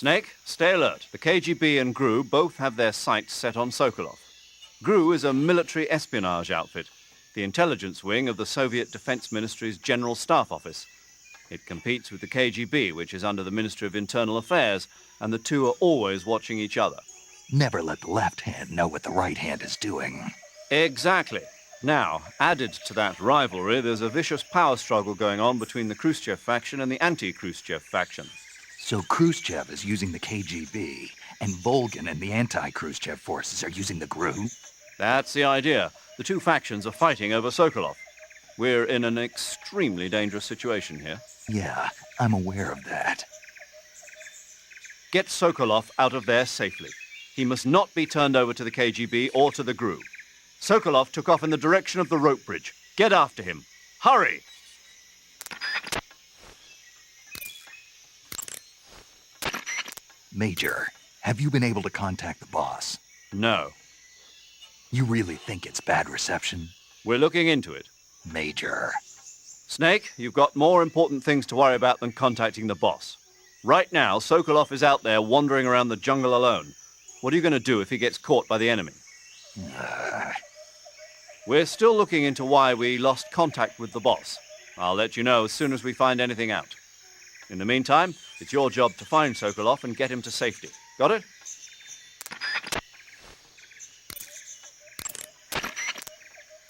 Snake, stay alert. The KGB and GRU both have their sights set on Sokolov. GRU is a military espionage outfit, the intelligence wing of the Soviet Defense Ministry's General Staff Office. It competes with the KGB, which is under the Ministry of Internal Affairs, and the two are always watching each other. Never let the left hand know what the right hand is doing. Exactly. Now, added to that rivalry, there's a vicious power struggle going on between the Khrushchev faction and the anti-Khrushchev faction. So Khrushchev is using the KGB, and Volgin and the anti-Khrushchev forces are using the GRU? That's the idea. The two factions are fighting over Sokolov. We're in an extremely dangerous situation here. Yeah, I'm aware of that. Get Sokolov out of there safely. He must not be turned over to the KGB or to the GRU. Sokolov took off in the direction of the rope bridge. Get after him. Hurry! Major, have you been able to contact the boss? No. You really think it's bad reception? We're looking into it. Major. Snake, you've got more important things to worry about than contacting the boss. Right now, Sokolov is out there wandering around the jungle alone. What are you going to do if he gets caught by the enemy? We're still looking into why we lost contact with the boss. I'll let you know as soon as we find anything out. In the meantime, it's your job to find Sokolov and get him to safety. Got it?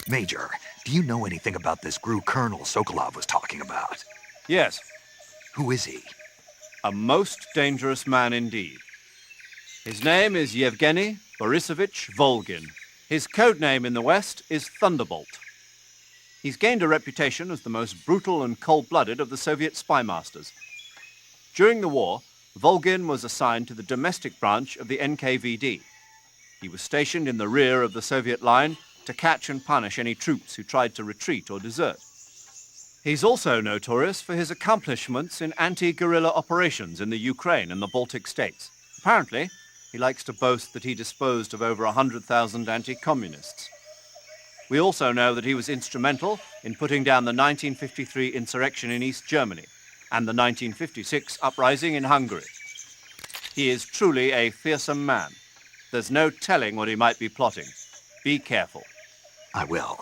Major, do you know anything about this GRU colonel Sokolov was talking about? Yes. Who is he? A most dangerous man indeed. His name is Yevgeny Borisovich Volgin. His code name in the West is Thunderbolt. He's gained a reputation as the most brutal and cold-blooded of the Soviet spy masters. During the war, Volgin was assigned to the domestic branch of the NKVD. He was stationed in the rear of the Soviet line to catch and punish any troops who tried to retreat or desert. He's also notorious for his accomplishments in anti-guerrilla operations in the Ukraine and the Baltic states. Apparently, he likes to boast that he disposed of over 100,000 anti-communists. We also know that he was instrumental in putting down the 1953 insurrection in East Germany and the 1956 uprising in Hungary. He is truly a fearsome man. There's no telling what he might be plotting. Be careful. I will.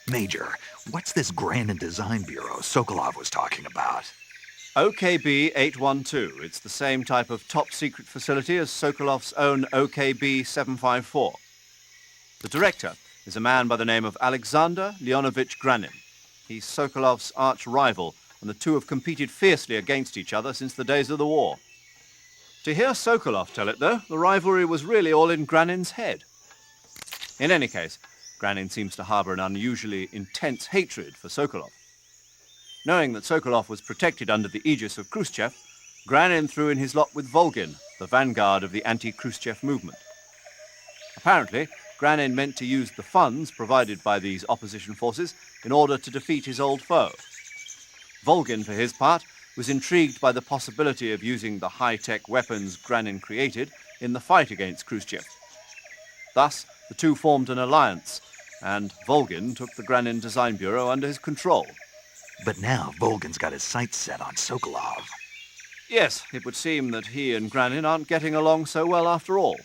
Major, what's this Grand Design Bureau Sokolov was talking about? OKB 812. It's the same type of top-secret facility as Sokolov's own OKB 754. The director is a man by the name of Alexander Leonovich Granin. He's Sokolov's arch-rival, and the two have competed fiercely against each other since the days of the war. To hear Sokolov tell it, though, the rivalry was really all in Granin's head. In any case, Granin seems to harbor an unusually intense hatred for Sokolov. Knowing that Sokolov was protected under the aegis of Khrushchev, Granin threw in his lot with Volgin, the vanguard of the anti-Khrushchev movement. Apparently, Granin meant to use the funds provided by these opposition forces in order to defeat his old foe. Volgin, for his part, was intrigued by the possibility of using the high-tech weapons Granin created in the fight against Khrushchev. Thus, the two formed an alliance, and Volgin took the Granin Design Bureau under his control. But now Volgin's got his sights set on Sokolov. Yes, it would seem that he and Granin aren't getting along so well after all.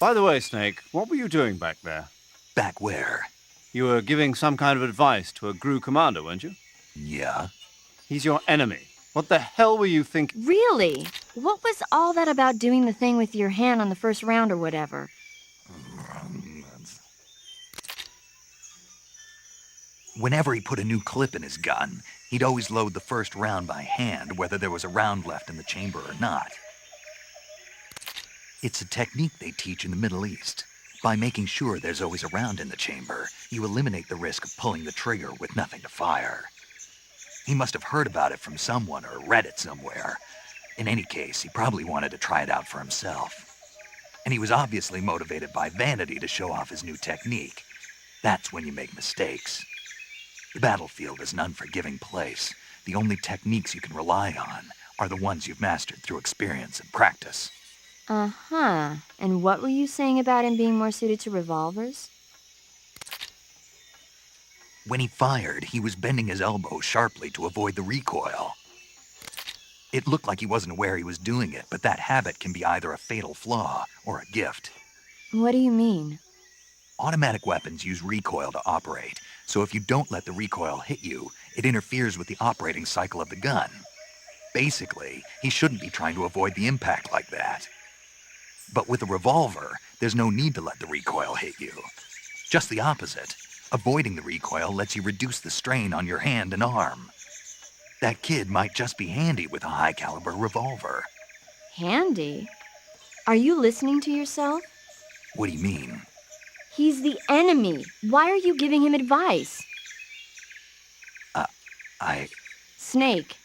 By the way, Snake, what were you doing back there? Back where? You were giving some kind of advice to a GRU commander, weren't you? Yeah? He's your enemy. What the hell were you thinking? Really? What was all that about doing the thing with your hand on the first round or whatever? Whenever he put a new clip in his gun, he'd always load the first round by hand, whether there was a round left in the chamber or not. It's a technique they teach in the Middle East. By making sure there's always a round in the chamber, you eliminate the risk of pulling the trigger with nothing to fire. He must have heard about it from someone or read it somewhere. In any case, he probably wanted to try it out for himself. And he was obviously motivated by vanity to show off his new technique. That's when you make mistakes. The battlefield is an unforgiving place. The only techniques you can rely on are the ones you've mastered through experience and practice. Uh-huh. And what were you saying about him being more suited to revolvers? When he fired, he was bending his elbow sharply to avoid the recoil. It looked like he wasn't aware he was doing it, but that habit can be either a fatal flaw or a gift. What do you mean? Automatic weapons use recoil to operate, so if you don't let the recoil hit you, it interferes with the operating cycle of the gun. Basically, he shouldn't be trying to avoid the impact like that. But with a revolver, there's no need to let the recoil hit you. Just the opposite. Avoiding the recoil lets you reduce the strain on your hand and arm. That kid might just be handy with a high-caliber revolver. Handy? Are you listening to yourself? What do you mean? He's the enemy. Why are you giving him advice? Snake.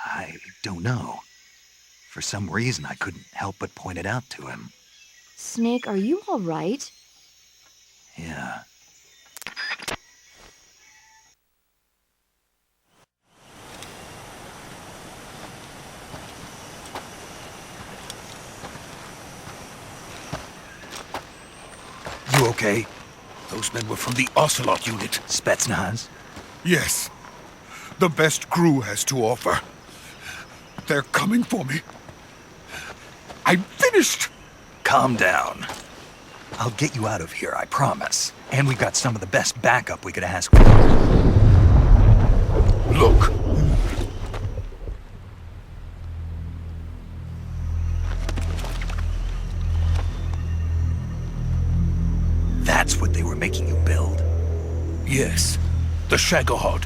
I don't know. For some reason, I couldn't help but point it out to him. Snake, are you all right? Yeah. You okay? Those men were from the Ocelot unit. Spetsnaz? Yes. The best GRU has to offer. They're coming for me. I'm finished! Calm down. I'll get you out of here, I promise. And we've got some of the best backup we could ask for. Look. That's what they were making you build? Yes. The Shagohod.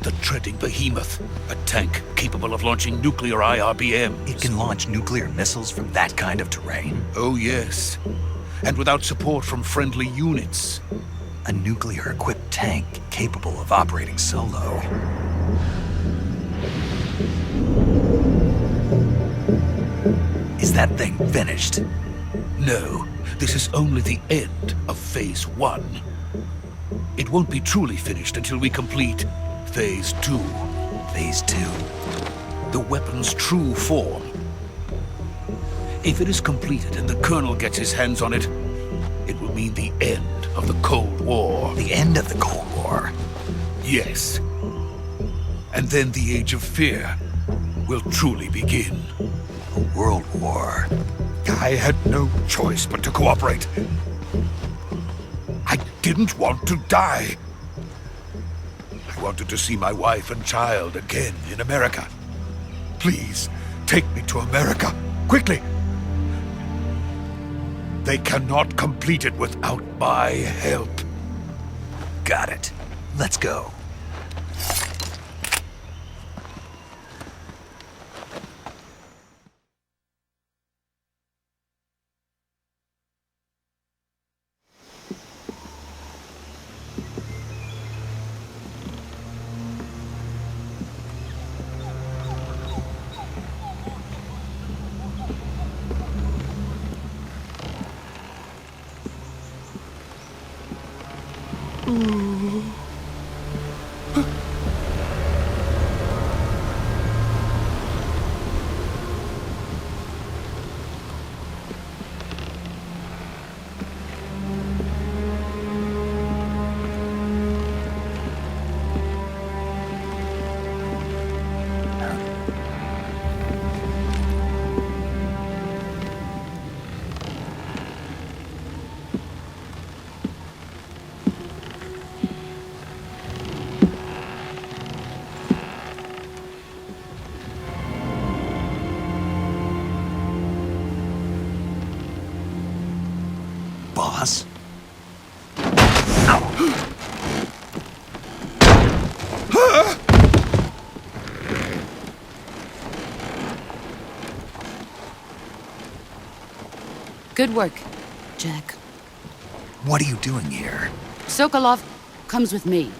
The treading behemoth. A tank capable of launching nuclear IRBMs. It can launch nuclear missiles from that kind of terrain? Oh, yes. And without support from friendly units. A nuclear-equipped tank capable of operating solo. Is that thing finished? No, this is only the end of Phase 1. It won't be truly finished until we complete Phase 2. Phase 2? The weapon's true form. If it is completed and the Colonel gets his hands on it, it will mean the end of the Cold War. The end of the Cold War? Yes. And then the Age of Fear will truly begin. A world war. I had no choice but to cooperate. I didn't want to die. I wanted to see my wife and child again in America. Please, take me to America, quickly. They cannot complete it without my help. Got it. Let's go. Boss? Good work, Jack. What are you doing here? Sokolov comes with me.